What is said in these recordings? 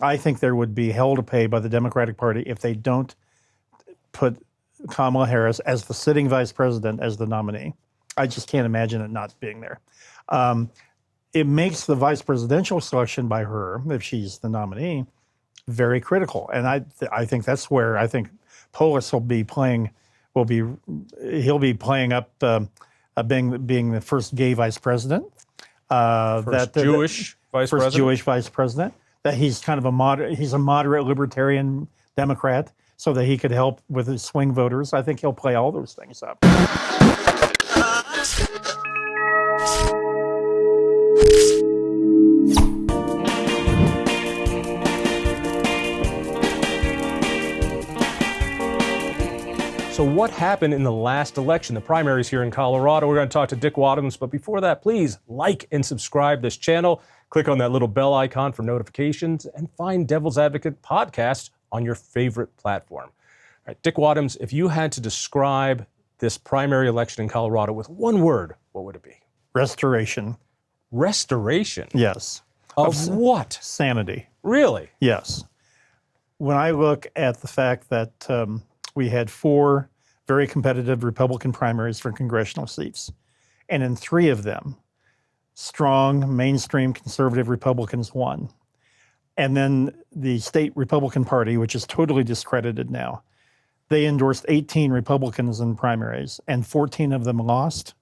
I think there would be hell to pay by the Democratic Party if they don't put Kamala Harris as the sitting vice president as the nominee. I just can't imagine it not being there. It makes the vice presidential selection by her, if she's the nominee, very critical. And I think that's where I think Polis will be playing. He'll be playing up being the first gay vice president. First Jewish vice president. That he's kind of a moderate libertarian Democrat, so that he could help with his swing voters. I think he'll play all those things up. So what happened in the last election, the primaries here in Colorado? We're going to talk to Dick Wadhams, but before that, please like and subscribe this channel. Click on that little bell icon for notifications and find Devil's Advocate podcast on your favorite platform. All right, Dick Wadhams, if you had to describe this primary election in Colorado with one word, what would it be? Restoration. Restoration? Yes. Of what? Sanity. Really? Yes. When I look at the fact that we had 4 very competitive Republican primaries for congressional seats, and in 3 of them, strong mainstream conservative Republicans won. And then the state Republican Party, which is totally discredited now, they endorsed 18 Republicans in primaries, and 14 of them lost.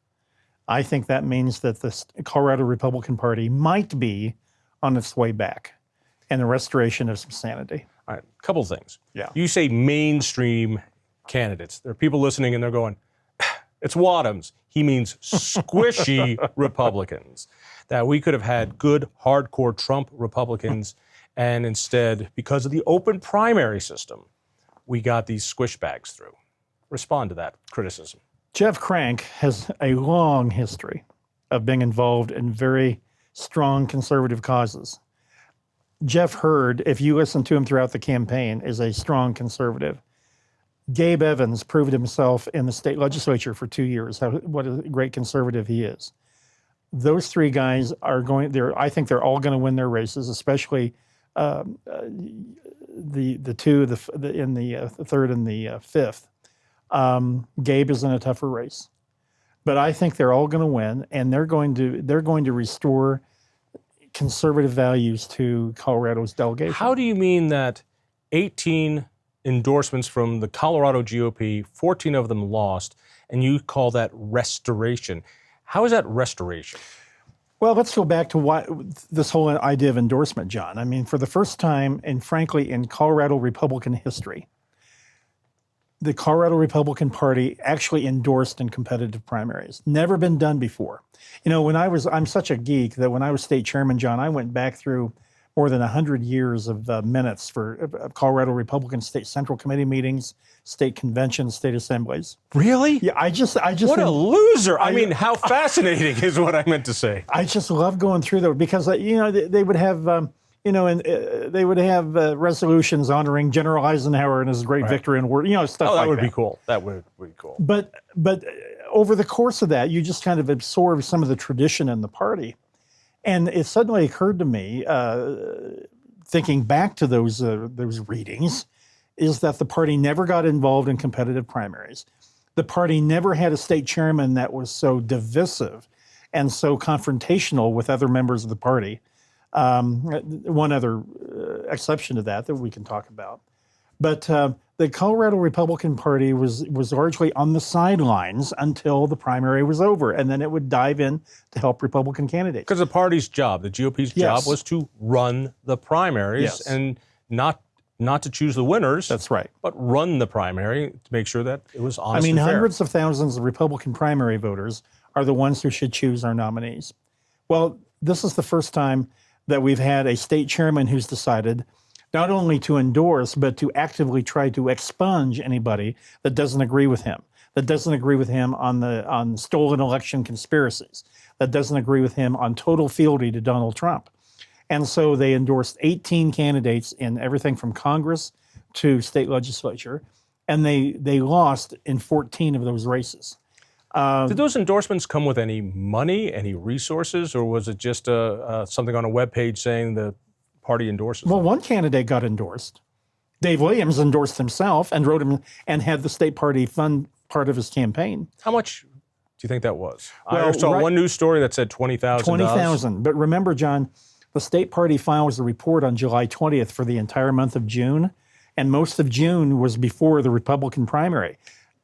I think that means that the Colorado Republican Party might be on its way back, and the restoration of some sanity. All right, a couple things. Yeah. You say mainstream candidates. There are people listening and they're going, it's Wadhams. He means squishy Republicans. That we could have had good, hardcore Trump Republicans, and instead, because of the open primary system, we got these squish bags through. Respond to that criticism. Jeff Crank has a long history of being involved in very strong conservative causes. Jeff Hurd, if you listen to him throughout the campaign, is a strong conservative. Gabe Evans proved himself in the state legislature for 2 years, what a great conservative he is. Those 3 guys are I think they're all going to win their races, especially the 2 in the third and the 5th. Gabe is in a tougher race. But I think they're all going to win, and they're going to restore conservative values to Colorado's delegation. How do you mean that 18 endorsements from the Colorado GOP, 14 of them lost, and you call that restoration? How is that restoration? Well, let's go back to this whole idea of endorsement, John. I mean, for the first time, and frankly, in Colorado Republican history, the Colorado Republican Party actually endorsed in competitive primaries. Never been done before. You know, I'm such a geek that when I was state chairman, John, I went back through more than 100 years of minutes for Colorado Republican State Central Committee meetings, state conventions, state assemblies. Really? Yeah, I just. What a loser! I mean, how fascinating is what I meant to say. I just love going through those because they would have they would have resolutions honoring General Eisenhower and his great victory in war. Stuff like that. That would be cool. That would be cool. But over the course of that, you just kind of absorb some of the tradition in the party. And it suddenly occurred to me, thinking back to those readings, is that the party never got involved in competitive primaries. The party never had a state chairman that was so divisive and so confrontational with other members of the party. One other exception to that we can talk about. But the Colorado Republican Party was largely on the sidelines until the primary was over, and then it would dive in to help Republican candidates. Because the party's job, the GOP's job, was to run the primaries and not to choose the winners. That's right. But run the primary to make sure that it was honest and fair. Hundreds of thousands of Republican primary voters are the ones who should choose our nominees. Well, this is the first time that we've had a state chairman who's decided not only to endorse, but to actively try to expunge anybody that doesn't agree with him, on stolen election conspiracies, that doesn't agree with him on total fealty to Donald Trump. And so they endorsed 18 candidates in everything from Congress to state legislature, and they lost in 14 of those races. Did those endorsements come with any money, any resources, or was it just something on a webpage saying the party endorses Well, them? one candidate got endorsed. Dave Williams endorsed himself and wrote him and had the state party fund part of his campaign. How much do you think that was? Well, I saw right- one news story that said $20,000. 20,000. But remember, John, the state party files a report on July 20th for the entire month of June, and most of June was before the Republican primary.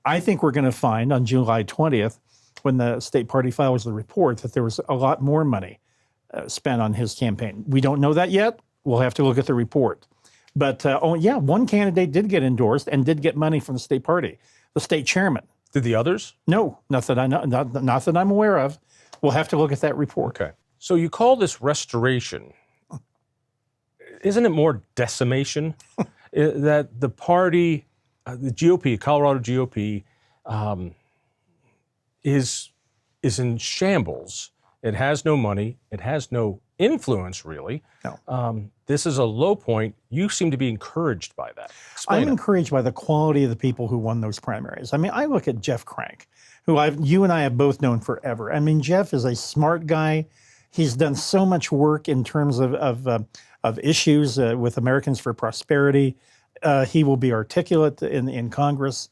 I think we're going to find on July 20th, when the state party files the report, that there was a lot more money spent on his campaign. We don't know that yet. We'll have to look at the report. But one candidate did get endorsed and did get money from the state party, the state chairman. Did the others? No, not that I know, not that I'm aware of. We'll have to look at that report. Okay. So you call this restoration. Isn't it more decimation? That the party, the GOP, Colorado GOP, is in shambles. It has no money. It has no influence, really. No. This is a low point. You seem to be encouraged by that. Explain I'm it. encouraged by the quality of the people who won those primaries. I mean, I look at Jeff Crank, who you and I have both known forever. I mean, Jeff is a smart guy. He's done so much work in terms of issues with Americans for Prosperity. He will be articulate in Congress.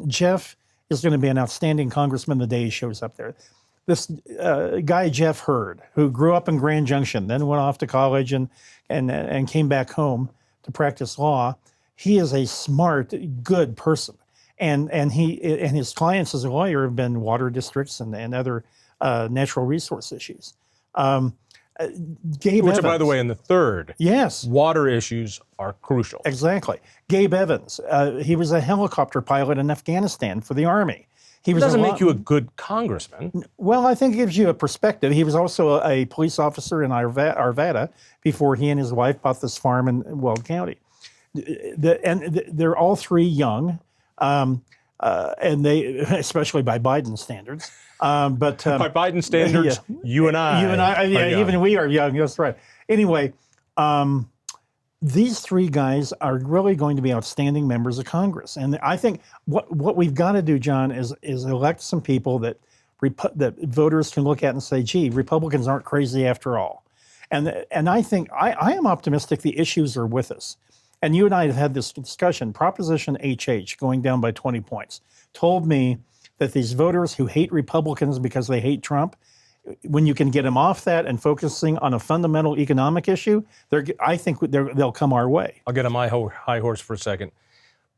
Jeff is going to be an outstanding congressman the day he shows up there. This guy, Jeff Hurd, who grew up in Grand Junction, then went off to college and came back home to practice law. He is a smart, good person. And his clients as a lawyer have been water districts and other natural resource issues. Gabe Which, Evans, by the way, in the third, yes, water issues are crucial. exactly. Gabe Evans, he was a helicopter pilot in Afghanistan for the Army. He It was doesn't make you a good congressman. Well, I think it gives you a perspective. He was also a police officer in Arvada before he and his wife bought this farm in Weld County. They're all three young, and they, especially by Biden standards. By Biden standards, yeah. you and I. yeah, are young. even we are young. That's right. Anyway, these three guys are really going to be outstanding members of Congress, and I think what we've got to do, John, is elect some people that voters can look at and say, "Gee, Republicans aren't crazy after all." And I think I am optimistic the issues are with us. And you and I have had this discussion. Proposition HH going down by 20 points told me that these voters who hate Republicans because they hate Trump, when you can get them off that and focusing on a fundamental economic issue, I think they'll come our way. I'll get on my high horse for a second.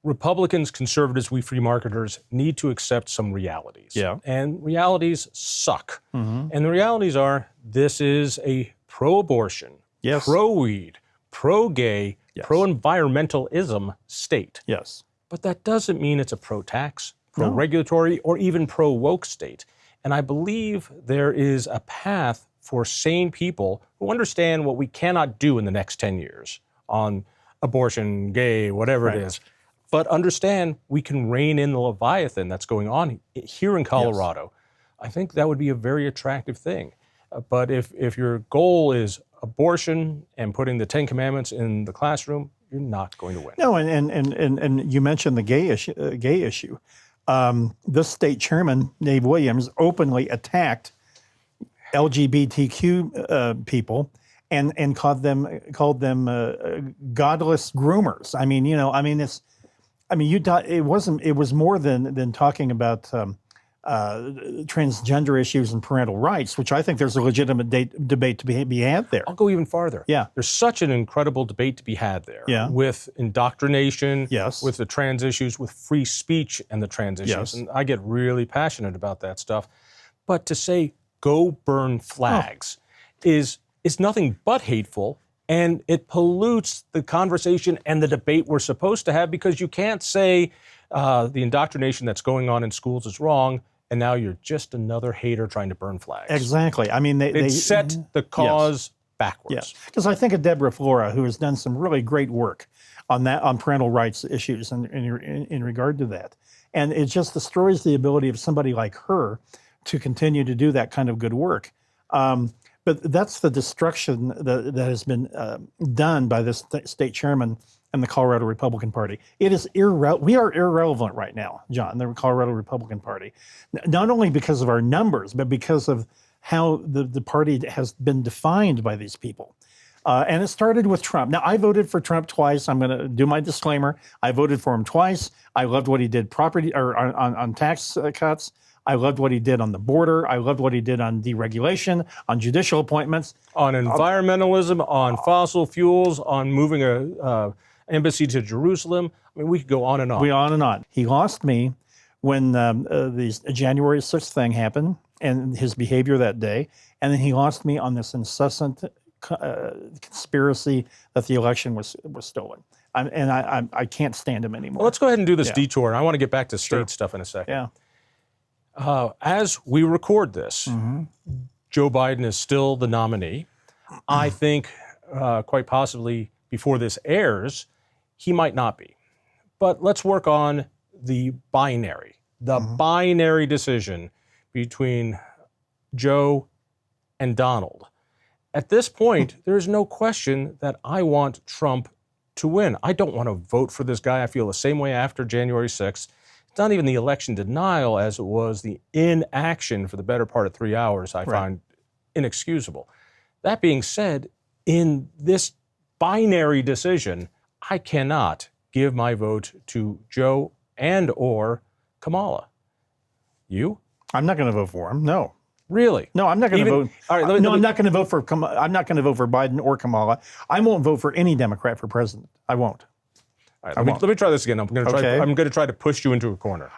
Republicans, conservatives, we free marketers need to accept some realities. Yeah. And realities suck. Mm-hmm. And the realities are this is a pro-abortion, Yes. pro-weed, pro-gay, Yes. pro-environmentalism state. Yes. But that doesn't mean it's a pro-tax, pro-regulatory, or even pro-woke state. And I believe there is a path for sane people who understand what we cannot do in the next 10 years on abortion, gay, whatever it is. But understand we can rein in the Leviathan that's going on here in Colorado. I think that would be a very attractive thing. But if your goal is abortion and putting the Ten Commandments in the classroom, you're not going to win. No, and you mentioned the gay issue. This state chairman, Dave Williams, openly attacked LGBTQ people and called them godless groomers. I mean, it was more than talking about transgender issues and parental rights, which I think there's a legitimate debate to be had there. I'll go even farther. Yeah. There's such an incredible debate to be had there. Yeah. With indoctrination, Yes. with the trans issues, with free speech and the trans issues. Yes. And I get really passionate about that stuff. But to say, go burn flags is nothing but hateful, and it pollutes the conversation and the debate we're supposed to have, because you can't say the indoctrination that's going on in schools is wrong, and now you're just another hater trying to burn flags. Exactly. I mean, They set the cause backwards. Yes, because I think of Deborah Flora, who has done some really great work on parental rights issues in regard to that, and it just destroys the ability of somebody like her to continue to do that kind of good work. But that's the destruction that has been done by this state chairman and the Colorado Republican Party. It is we are irrelevant right now, John, the Colorado Republican Party, not only because of our numbers, but because of how the party has been defined by these people. And it started with Trump. Now, I voted for Trump twice. I'm going to do my disclaimer. I voted for him twice. I loved what he did on tax cuts. I loved what he did on the border. I loved what he did on deregulation, on judicial appointments. On environmentalism, on fossil fuels, on moving a embassy to Jerusalem. I mean, we could go on and on. On and on. He lost me when the January 6th thing happened and his behavior that day. And then he lost me on this incessant conspiracy that the election was stolen. I can't stand him anymore. Well, let's go ahead and do this detour. And I want to get back to state stuff in a second. Yeah. As we record this, Joe Biden is still the nominee. I think quite possibly before this airs, he might not be. But let's work on the binary decision between Joe and Donald. At this point, there's no question that I want Trump to win. I don't want to vote for this guy. I feel the same way after January 6th. It's not even the election denial as it was the inaction for the better part of 3 hours I find inexcusable. That being said, in this binary decision, I cannot give my vote to Joe and or Kamala. You? I'm not going to vote for him. No. Really? No, I'm not going to vote. All right, I'm not going to vote for. I'm not going to vote for Biden or Kamala. I won't vote for any Democrat for president. I won't. All right, let me try this again. I'm going to try to push you into a corner.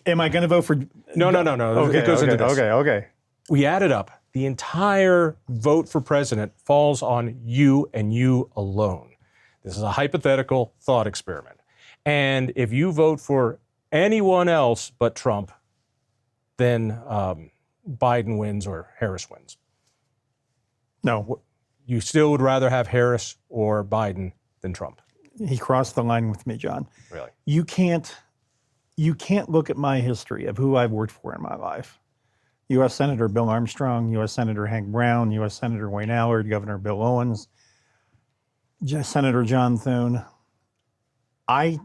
Am I going to vote for? No. Okay, it goes into this. Okay. We added up. The entire vote for president falls on you and you alone. This is a hypothetical thought experiment. And if you vote for anyone else but Trump, then Biden wins or Harris wins. No. You still would rather have Harris or Biden than Trump? He crossed the line with me, John. Really? You can't look at my history of who I've worked for in my life. U.S. Senator Bill Armstrong, U.S. Senator Hank Brown, U.S. Senator Wayne Allard, Governor Bill Owens, Senator John Thune. I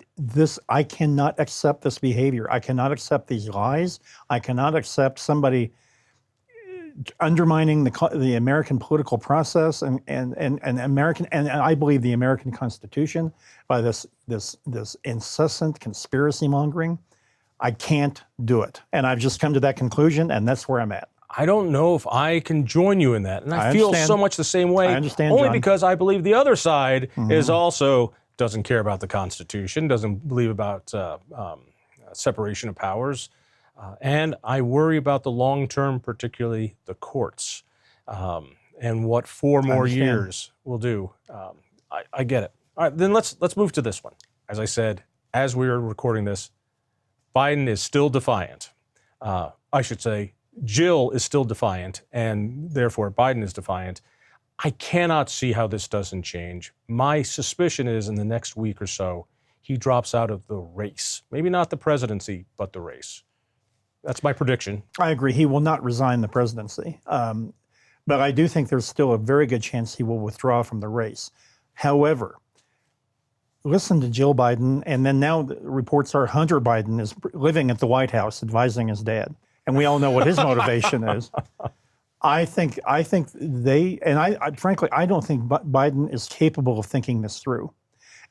cannot accept this behavior. I cannot accept these lies. I cannot accept somebody undermining the American political process and I believe the American Constitution by this incessant conspiracy mongering. I can't do it, and I've just come to that conclusion, and that's where I'm at. I don't know if I can join you in that, and I feel so much the same way. I understand, only John. Because I believe the other side is also doesn't care about the Constitution, doesn't believe about separation of powers. And I worry about the long term, particularly the courts, and what 4 more years will do. I get it. All right, then let's move to this one. As I said, as we are recording this, Biden is still defiant. I should say Jill is still defiant, and therefore Biden is defiant. I cannot see how this doesn't change. My suspicion is in the next week or so, he drops out of the race. Maybe not the presidency, but the race. That's my prediction. I agree. He will not resign the presidency. But I do think there's still a very good chance he will withdraw from the race. However, listen to Jill Biden, and then now the reports are Hunter Biden is living at the White House advising his dad. And we all know what his motivation is. I think frankly, I don't think Biden is capable of thinking this through.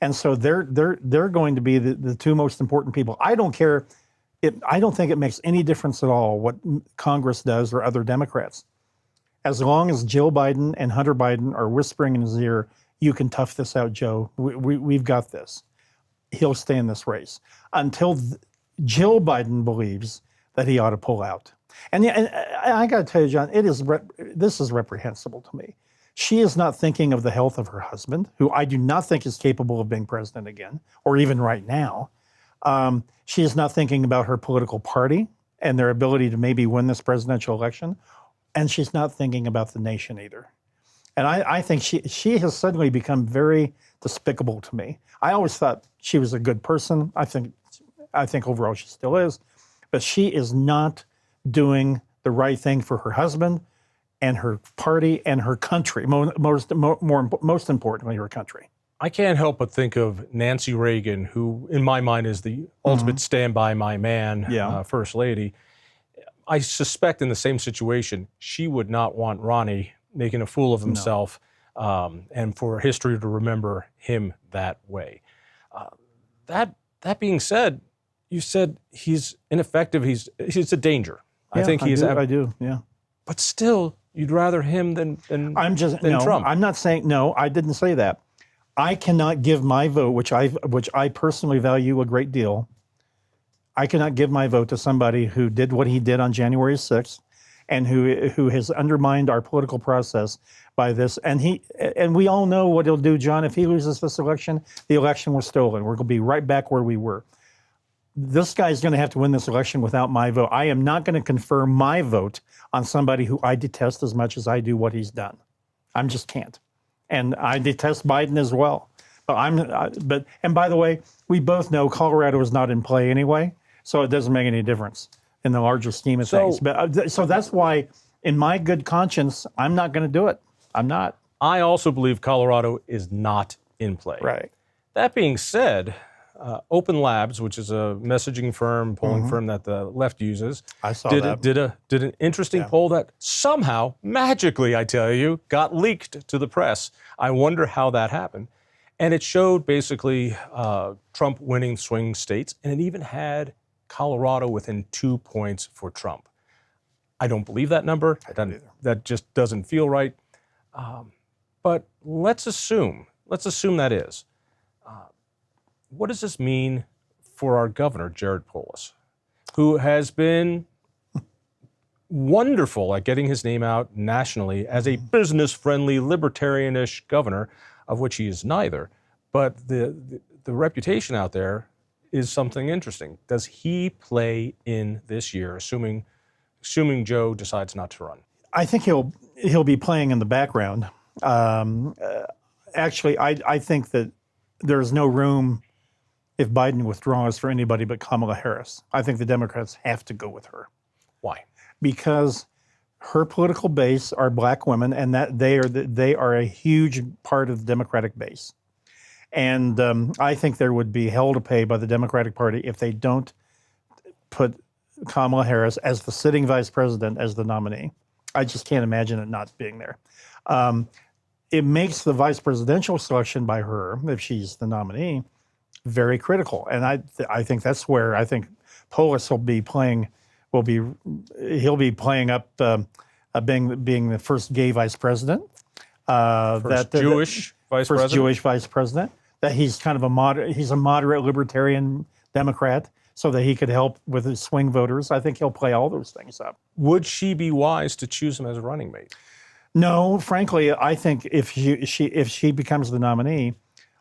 And so they're going to be the 2 most important people. I don't care. I don't think it makes any difference at all what Congress does or other Democrats. As long as Jill Biden and Hunter Biden are whispering in his ear, you can tough this out, Joe. We've got this. He'll stay in this race until Jill Biden believes that he ought to pull out. And I got to tell you, John, this is reprehensible to me. She is not thinking of the health of her husband, who I do not think is capable of being president again, or even right now. She is not thinking about her political party and their ability to maybe win this presidential election. And she's not thinking about the nation either. And I think she has suddenly become very despicable to me. I always thought she was a good person. I think overall she still is. But she is not doing the right thing for her husband and her party and her country, most importantly, her country. I can't help but think of Nancy Reagan, who in my mind is the ultimate stand by my man, First Lady. I suspect in the same situation, she would not want Ronnie making a fool of himself and for history to remember him that way. That being said, you said he's ineffective. He's a danger. I think he's. I do. Yeah. But still, you'd rather him than Trump. I'm not saying no. I didn't say that. I cannot give my vote, which I personally value a great deal. I cannot give my vote to somebody who did what he did on January 6th, and who has undermined our political process by this. And we all know what he'll do, John. If he loses this election, the election was stolen. We're going to be right back where we were. This guy's going to have to win this election without my vote. I am not going to confer my vote on somebody who I detest as much as I do what he's done. I just can't. And I detest Biden as well. But and by the way, we both know Colorado is not in play anyway, so it doesn't make any difference in the larger scheme of things. But so that's why, in my good conscience, I'm not going to do it. I'm not. I also believe Colorado is not in play. Right. That being said, Open Labs, which is a messaging firm, polling firm that the left uses, I saw that. Did an interesting poll that somehow, magically, I tell you, got leaked to the press. I wonder how that happened. And it showed basically Trump winning swing states, and it even had Colorado within 2 points for Trump. I don't believe that number. That just doesn't feel right. But let's assume that is. What does this mean for our governor, Jared Polis, who has been wonderful at getting his name out nationally as a business-friendly, libertarian-ish governor, of which he is neither. But the reputation out there is something interesting. Does he play in this year, assuming Joe decides not to run? I think he'll be playing in the background. Actually, I think that there's no room if Biden withdraws for anybody but Kamala Harris. I think the Democrats have to go with her. Why? Because her political base are black women, and that they are a huge part of the Democratic base. And I think there would be hell to pay by the Democratic Party if they don't put Kamala Harris as the sitting vice president as the nominee. I just can't imagine it not being there. It makes the vice presidential selection by her, if she's the nominee, very critical. And I think that's where I think Polis will be playing up being the first gay vice president. Jewish vice first president? Jewish vice president. That he's kind of a moderate libertarian Democrat, so that he could help with his swing voters. I think he'll play all those things up. Would she be wise to choose him as a running mate? No, frankly, I think if she becomes the nominee,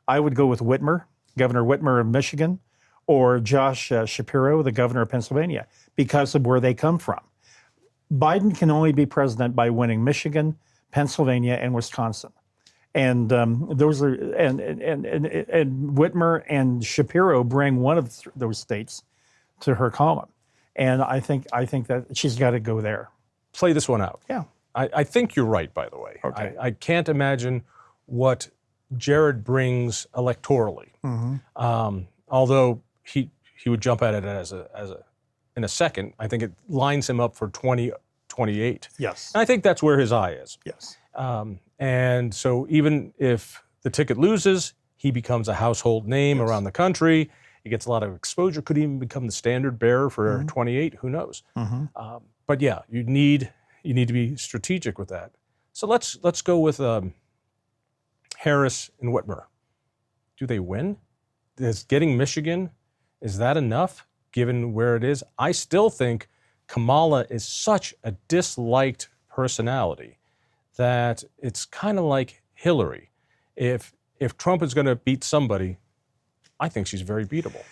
I would go with Governor Whitmer of Michigan, or Josh Shapiro, the governor of Pennsylvania, because of where they come from. Biden can only be president by winning Michigan, Pennsylvania, and Wisconsin. And those are and Whitmer and Shapiro bring one of those states to her column, and I think that she's got to go there. Play this one out. Yeah, I think you're right. By the way, okay. I can't imagine what Jared brings electorally. Although he would jump at it in a second. I think it lines him up for 2028. Yes, and I think that's where his eye is. Yes. And so even if the ticket loses, he becomes a household name around the country. He gets a lot of exposure, could even become the standard bearer for 28, who knows? But yeah, you need to be strategic with that. So let's go with Harris and Whitmer. Do they win? Is getting Michigan, is that enough given where it is? I still think Kamala is such a disliked personality that it's kind of like Hillary. If Trump is going to beat somebody, I think she's very beatable.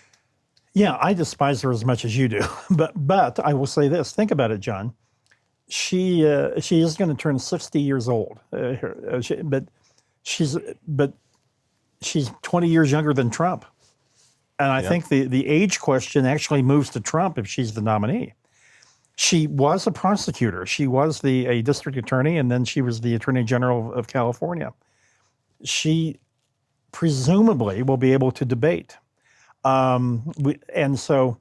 Yeah, I despise her as much as you do. But I will say this. Think about it, John. She is going to turn 60 years old. But she's 20 years younger than Trump. And I think the age question actually moves to Trump if she's the nominee. She was a prosecutor. She was a district attorney, and then she was the Attorney General of California. She presumably will be able to debate. And so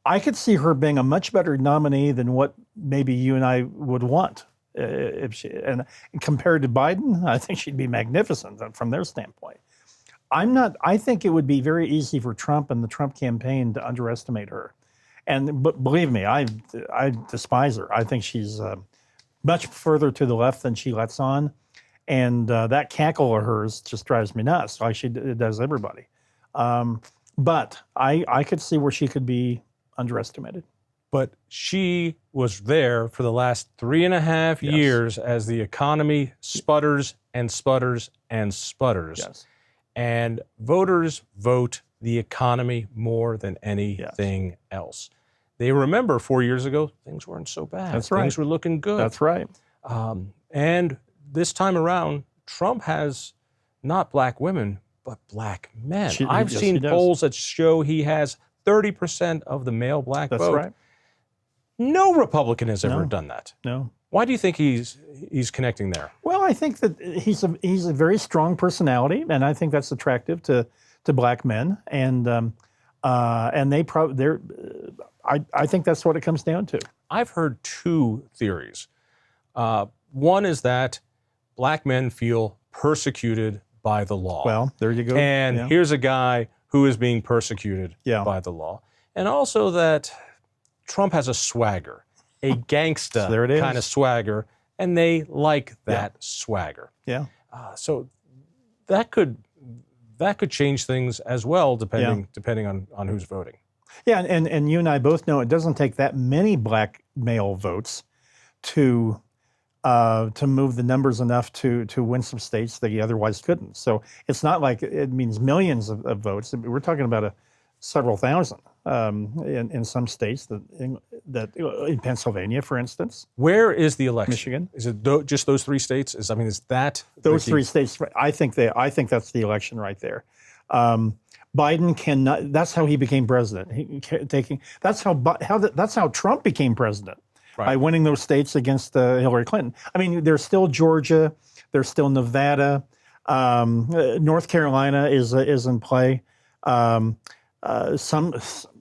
I could see her being a much better nominee than what maybe you and I would want. and compared to Biden, I think she'd be magnificent from their standpoint. I think it would be very easy for Trump and the Trump campaign to underestimate her. But believe me, I despise her. I think she's much further to the left than she lets on. And that cackle of hers just drives me nuts, like it does everybody. But I could see where she could be underestimated. But she was there for the last 3.5 years as the economy sputters and sputters and sputters. Yes. And voters vote the economy more than anything else. They remember 4 years ago, things weren't so bad. That's right. Things were looking good. That's right. And this time around, Trump has not black women, but black men. I've seen polls that show he has 30% of the male black vote. That's right. No Republican has ever done that. No. Why do you think he's connecting there? Well, I think that he's a very strong personality, and I think that's attractive to black men, and I think that's what it comes down to. I've heard two theories. One is that black men feel persecuted by the law. Well, there you go. And here's a guy who is being persecuted by the law, and also that Trump has a swagger, a gangsta kind of swagger, and they like that swagger. Yeah. So that could change things as well, depending on who's voting. Yeah, and you and I both know it doesn't take that many black male votes to move the numbers enough to win some states that he otherwise couldn't. So it's not like it means millions of votes. We're talking about several thousand in some states, that in Pennsylvania, for instance. Where is the election? Michigan. Is it just those three states? Is that those three states? I think that's the election right there. Biden cannot. That's how he became president. That's how Trump became president, by winning those states against Hillary Clinton. I mean, there's still Georgia, there's still Nevada, North Carolina is in play.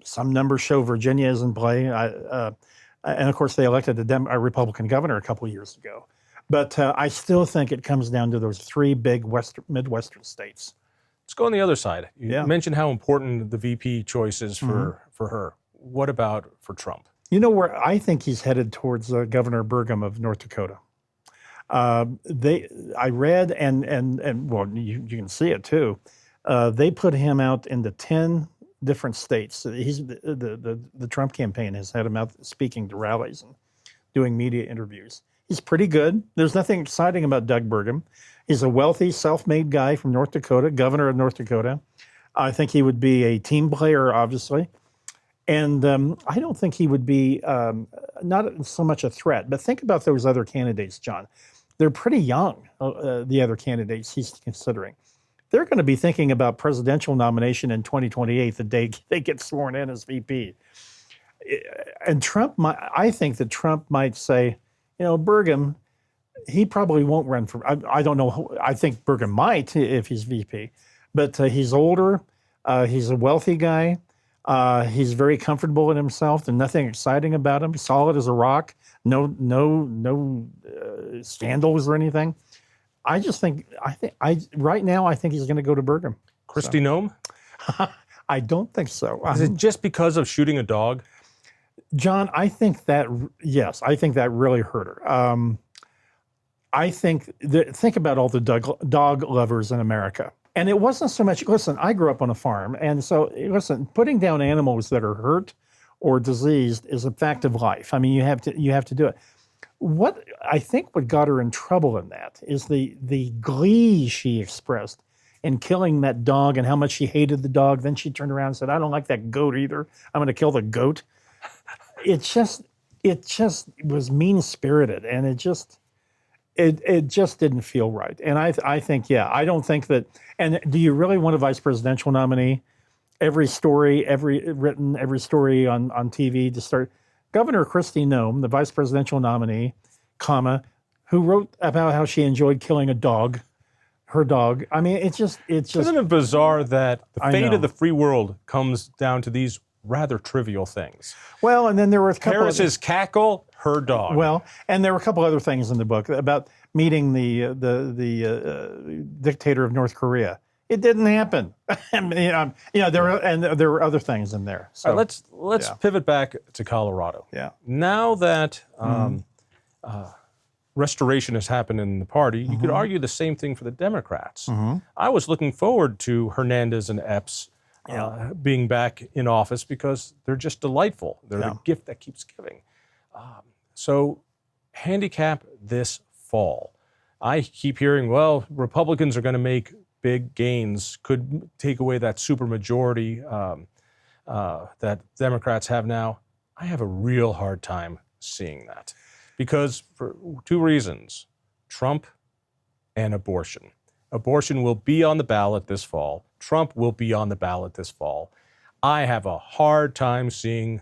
Some numbers show Virginia is in play, and of course they elected a Republican governor a couple of years ago. But I still think it comes down to those three big Midwestern states. Let's go on the other side. You mentioned how important the VP choice is for her. What about for Trump? You know where I think he's headed towards Governor Burgum of North Dakota. I read and well, you can see it too. They put him out into 10 different states. The Trump campaign has had him out speaking to rallies and doing media interviews. He's pretty good. There's nothing exciting about Doug Burgum. He's a wealthy, self-made guy from North Dakota, governor of North Dakota. I think he would be a team player, obviously. And I don't think he would be not so much a threat, but think about those other candidates, John. They're pretty young, the other candidates he's considering. They're going to be thinking about presidential nomination in 2028, the day they get sworn in as VP. And I think that Trump might say, Burgum, he probably won't run for, I don't know, I think Burgum might if he's VP, but he's older, he's a wealthy guy, he's very comfortable in himself, there's nothing exciting about him, solid as a rock, no scandals or anything. Right now, I think he's going to go to Burgum. Kristi Noem? I don't think so. Is it just because of shooting a dog? John, I think that really hurt her. Think about all the dog lovers in America. And it wasn't so much, listen, I grew up on a farm. And so, listen, putting down animals that are hurt or diseased is a fact of life. I mean, you have to do it. What I think what got her in trouble in that is the glee she expressed in killing that dog and how much she hated the dog. Then she turned around and said, I don't like that goat either. I'm going to kill the goat. It just was mean-spirited, and it just didn't feel right. And I think, I don't think that, and do you really want a vice presidential nominee? Every story on TV to start, Governor Kristi Noem, the vice presidential nominee, who wrote about how she enjoyed killing her dog. I mean, it's just. Isn't it bizarre that the fate of the free world comes down to these rather trivial things? Well, and then there were a couple Harris's cackle, her dog. Well, and there were a couple other things in the book about meeting the dictator of North Korea. It didn't happen. There were other things in there. So All right, let's pivot back to Colorado. Yeah. Now that restoration has happened in the party, you could argue the same thing for the Democrats. I was looking forward to Hernandez and Epps being back in office because they're just delightful. They're the gift that keeps giving. So handicap this fall. I keep hearing, well, Republicans are going to make big gains, could take away that supermajority that Democrats have now. I have a real hard time seeing that because for two reasons, Trump and abortion. Abortion will be on the ballot this fall. Trump will be on the ballot this fall. I have a hard time seeing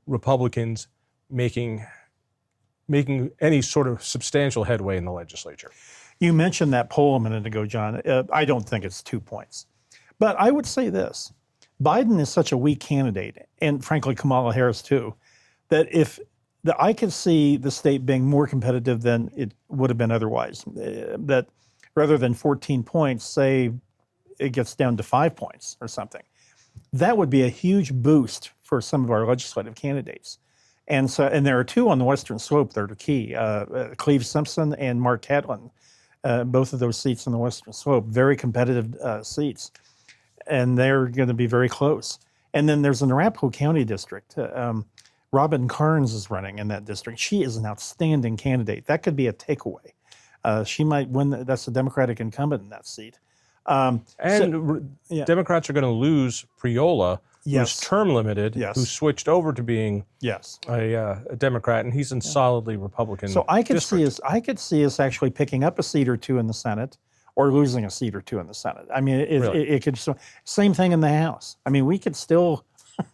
Republicans making any sort of substantial headway in the legislature. You mentioned that poll a minute ago, John. I don't think it's 2 points. But I would say this. Biden is such a weak candidate, and frankly, Kamala Harris too, that I could see the state being more competitive than it would have been otherwise. That rather than 14 points, say it gets down to 5 points or something. That would be a huge boost for some of our legislative candidates. And there are two on the Western Slope that are key, Cleve Simpson and Mark Catlin. Both of those seats on the Western Slope, very competitive seats, and they're going to be very close. And then there's an Arapahoe County district. Robin Carnes is running in that district. She is an outstanding candidate. That could be a takeaway. She might win. That's a Democratic incumbent in that seat. Democrats are going to lose Priola, who's term limited, who switched over to being a Democrat, and he's in solidly Republican. So I could see us actually picking up a seat or two in the Senate, or losing a seat or two in the Senate. I mean, it could. Same thing in the House. I mean, we could still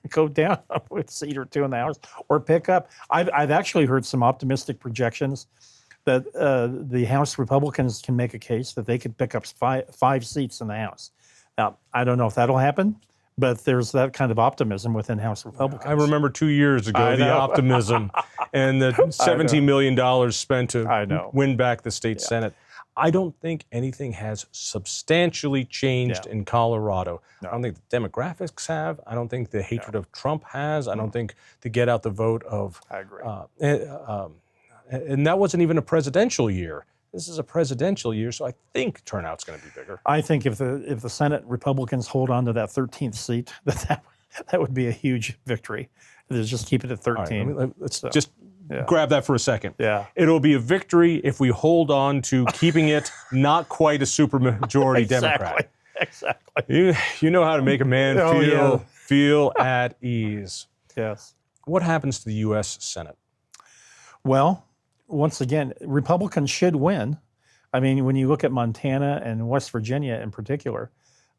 go down with a seat or two in the House, or pick up. I've actually heard some optimistic projections that the House Republicans can make a case that they could pick up five seats in the House. Now, I don't know if that'll happen, but there's that kind of optimism within House Republicans. I remember 2 years ago the optimism and the $17 million spent to win back the state Senate. I don't think anything has substantially changed in Colorado. No. I don't think the demographics have. I don't think the hatred of Trump has. I don't think the get out the vote of... I agree. And that wasn't even a presidential year. This is a presidential year, so I think turnout's going to be bigger. I think if the Senate Republicans hold on to that 13th seat, that would be a huge victory. Just keep it at 13. Right, let's grab that for a second. Yeah. It'll be a victory if we hold on to keeping it not quite a supermajority Democrat. Exactly. You know how to make a man feel at ease. Yes. What happens to the U.S. Senate? Well, once again, Republicans should win. I mean, when you look at Montana and West Virginia in particular,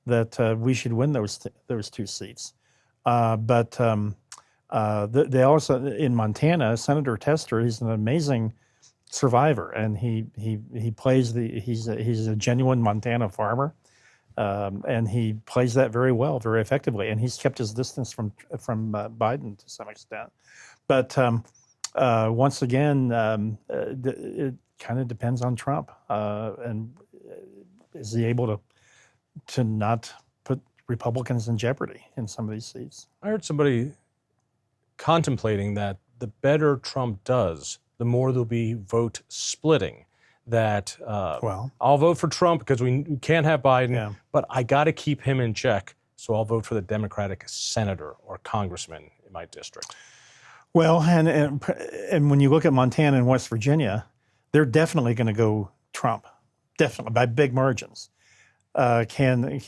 that we should win those two seats. But they also, in Montana, Senator Tester, he's an amazing survivor, and he plays he's a genuine Montana farmer, and he plays that very well, very effectively, and he's kept his distance from Biden to some extent. But once again, it kind of depends on Trump, and is he able to not put Republicans in jeopardy in some of these seats? I heard somebody contemplating that the better Trump does, the more there'll be vote splitting. That I'll vote for Trump because we can't have Biden, but I got to keep him in check, so I'll vote for the Democratic senator or congressman in my district. Well, and when you look at Montana and West Virginia, they're definitely going to go Trump, definitely by big margins. Can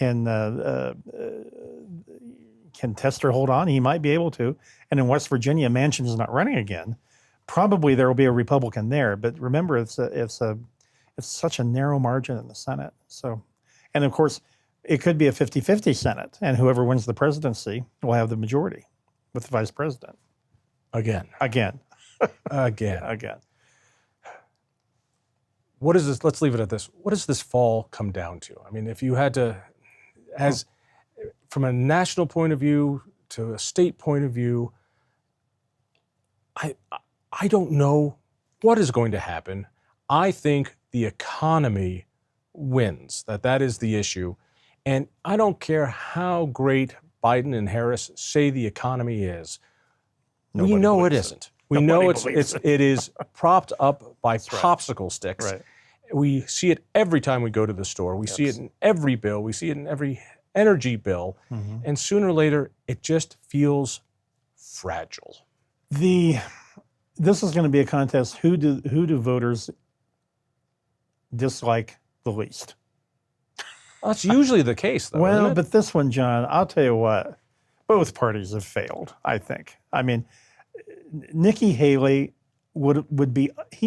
Tester hold on? He might be able to. And in West Virginia, Manchin's not running again. Probably there will be a Republican there, but remember, it's such a narrow margin in the Senate. So, and of course, it could be a 50-50 Senate, and whoever wins the presidency will have the majority with the vice president. Again. What is this? Let's leave it at this. What does this fall come down to? I mean, if you had to, from a national point of view to a state point of view, I don't know what is going to happen. I think the economy wins, that is the issue. And I don't care how great Biden and Harris say the economy is. We know it isn't. We know it is propped up by popsicle sticks. Right. We see it every time we go to the store. We see it in every bill. We see it in every energy bill. And sooner or later, it just feels fragile. This is going to be a contest. Who do voters dislike the least? That's usually the case, though. Well, isn't it? but this one, John, I'll tell you what, both parties have failed, I think. I mean, Nikki Haley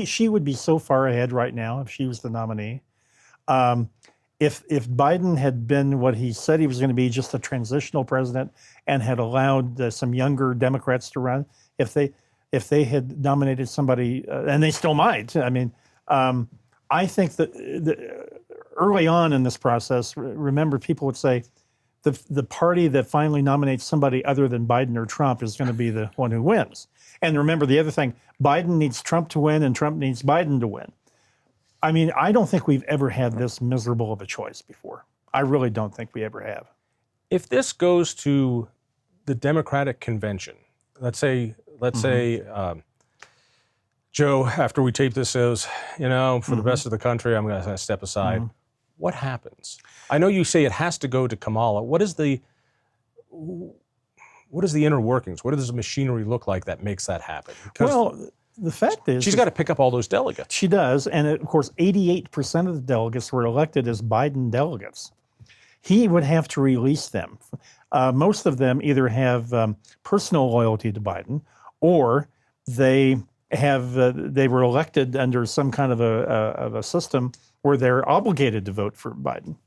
she would be so far ahead right now if she was the nominee. If Biden had been what he said he was going to be, just a transitional president, and had allowed some younger Democrats to run, if they had nominated somebody, and they still might. I mean, I think that early on in this process, remember, people would say the party that finally nominates somebody other than Biden or Trump is going to be the one who wins. And remember the other thing, Biden needs Trump to win and Trump needs Biden to win. I mean, I don't think we've ever had this miserable of a choice before. I really don't think we ever have. If this goes to the Democratic convention, let's say Joe, after we tape this, says, for the best of the country, I'm going to step aside. What happens? I know you say it has to go to Kamala. What is the inner workings? What does the machinery look like that makes that happen? Because well, the fact is, she's got to pick up all those delegates. She does, and of course, 88% of the delegates were elected as Biden delegates. He would have to release them. Most of them either have personal loyalty to Biden, or they were elected under some kind of a system where they're obligated to vote for Biden.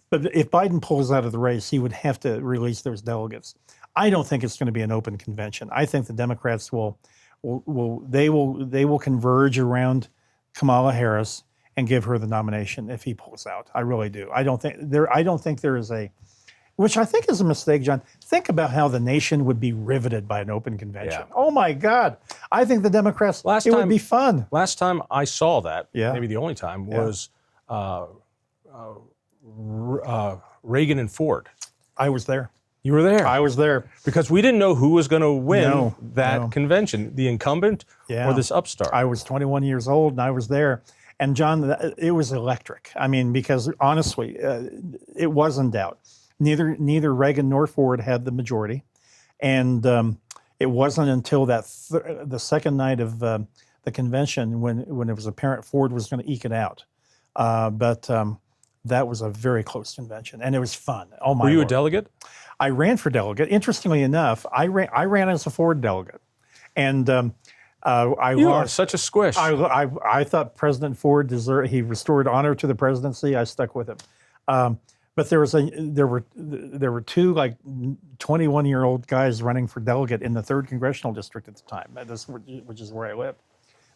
But if Biden pulls out of the race, he would have to release those delegates. I don't think it's going to be an open convention. I think the Democrats will converge around Kamala Harris and give her the nomination if he pulls out. I really do. I don't think there is a, which I think is a mistake, John. Think about how the nation would be riveted by an open convention. Yeah. Oh my God. I think the Democrats, would be fun. Last time I saw that, maybe the only time, was Reagan and Ford. I was there. You were there. I was there. Because we didn't know who was going to win that convention, the incumbent or this upstart. I was 21 years old and I was there. And John, it was electric. I mean, because honestly, it was in doubt. Neither Reagan nor Ford had the majority. And it wasn't until the second night of the convention when it was apparent Ford was going to eke it out. But that was a very close convention, and it was fun. Oh my! Were you Lord. A delegate? I ran for delegate. Interestingly enough, I ran as a Ford delegate, and You are such a squish. I thought President Ford he restored honor to the presidency. I stuck with him. But there were two like 21-year-old guys running for delegate in the 3rd Congressional District at the time, which is where I live.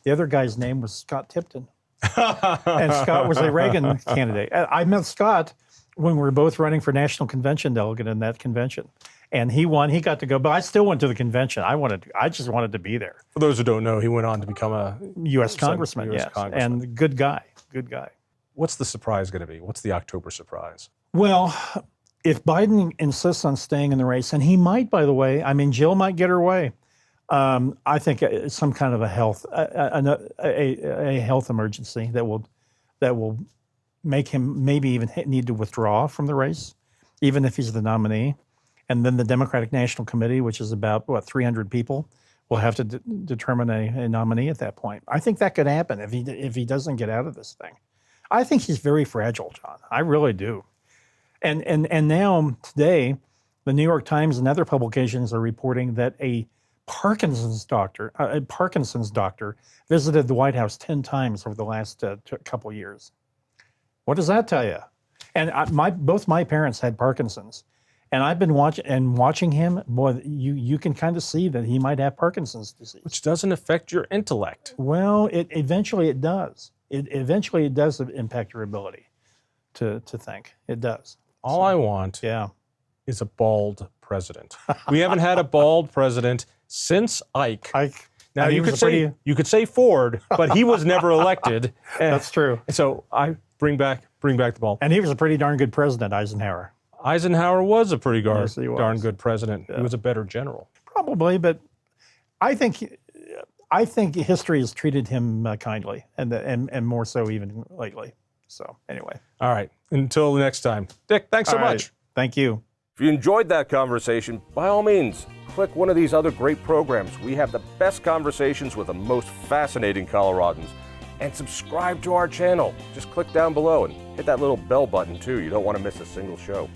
The other guy's name was Scott Tipton. And Scott was a Reagan candidate. I met Scott when we were both running for national convention delegate in that convention. And he won. He got to go, but I still went to the convention. I just wanted to be there. For those who don't know, he went on to become a U.S. Congressman, yes. Congressman. And good guy. What's the surprise going to be? What's the October surprise? Well, if Biden insists on staying in the race, and he might, by the way, I mean, Jill might get her way. I think some kind of a health emergency that will make him maybe even need to withdraw from the race, even if he's the nominee. And then the Democratic National Committee, which is about 300 people, will have to determine a nominee at that point. I think that could happen if he doesn't get out of this thing. I think he's very fragile, John. I really do. And now today, the New York Times and other publications are reporting that a Parkinson's doctor visited the White House 10 times over the last couple of years. What does that tell you? And both my parents had Parkinson's, and I've been watching him. Boy, you can kind of see that he might have Parkinson's disease, which doesn't affect your intellect. Well, eventually it does. It does impact your ability to think. It does. All I want is a bald president. We haven't had a bald president since Ike. Now And he you was could a say pretty- you could say Ford, but he was never elected. That's true. So I bring back the ball. And he was a pretty darn good president, Eisenhower. Eisenhower was a pretty Yes, he was. darn good president. He was a better general. Probably, but I think history has treated him kindly, and more so even lately. So anyway, All right. Until next time. Dick, thanks so All right. much. Thank you. If you enjoyed that conversation, by all means, click one of these other great programs. We have the best conversations with the most fascinating Coloradans. And subscribe to our channel. Just click down below and hit that little bell button too. You don't want to miss a single show.